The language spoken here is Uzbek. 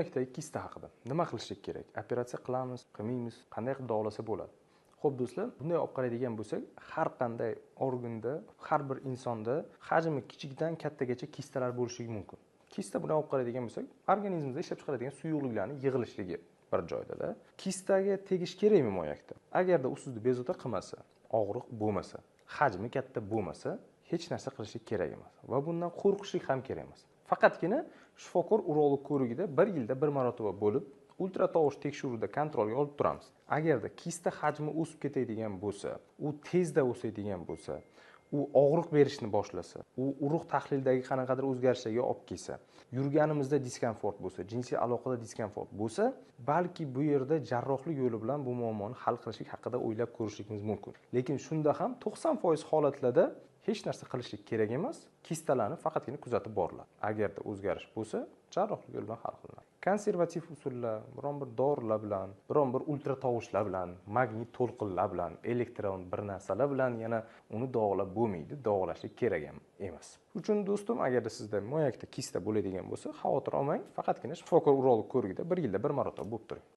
moyakdagi kista haqida. Nima qilishlik kerak? Operatsiya qilamiz, qilmaymiz, qanday qilib davolasa bo'ladi? Xo'p do'stlar, bunday olib qaraydigan bo'lsak, har qanday organda, har bir insonda hajmi kichikdan kattagacha kistalar bo'lishi mumkin. Kista bilan olib qaraydigan bo'lsak, organizmda ishlab chiqaradigan suyuqliklarning yig'ilishligi bir joyda-da. Kistaga tegish kerakmi moyakda? Agarda u sizni bezovta qilmasa, og'riq bo'lmasa, hajmi katta bo'lmasa, hech narsa qilishlik kerak emas va bundan qo'rqishlik ham kerak emas. Faqatgina shifokor urolog ko'rigida 1 yilda 1 marotaba bo'lib, ultratovush tekshiruvida kontrolga olib turamiz. Agarda kista hajmi o'sib ketadigan bo'lsa, u tezda o'sadigan bo'lsa, u og'riq berishni boshlasa, u urug' tahlilidagi qanaqadir o'zgarishlarga olib kelsa, yurganimizda diskomfort bo'lsa, jinsiy aloqada diskomfort bo'lsa, balki bu yerda jarrohlik yo'li bilan bu muammoni hal qilishlik haqida o'ylab ko'rishimiz mumkin. Lekin shunda ham 90% holatlarda hech narsa qilishlik kerak emas, kistalarni faqatgina kuzatib boriladi. Agarda o'zgarish bo'lsa, jarrohlik yo'li bilan hal qilinadi. Konservativ usullar, biron bir dorilar bilan, biron bir ultratovushlar bilan, magnit to'lqinlar bilan, elektron bir narsalar bilan yana uni davolab bo'lmaydi, davolashlik kerak ham emas. Shuning uchun do'stim, agarda sizda moyakda kista bo'ladigan bo'lsa, xavotir olmang, faqatgina shifokor urolog ko'rigida 1 yilda 1 marotaba bo'lib turing.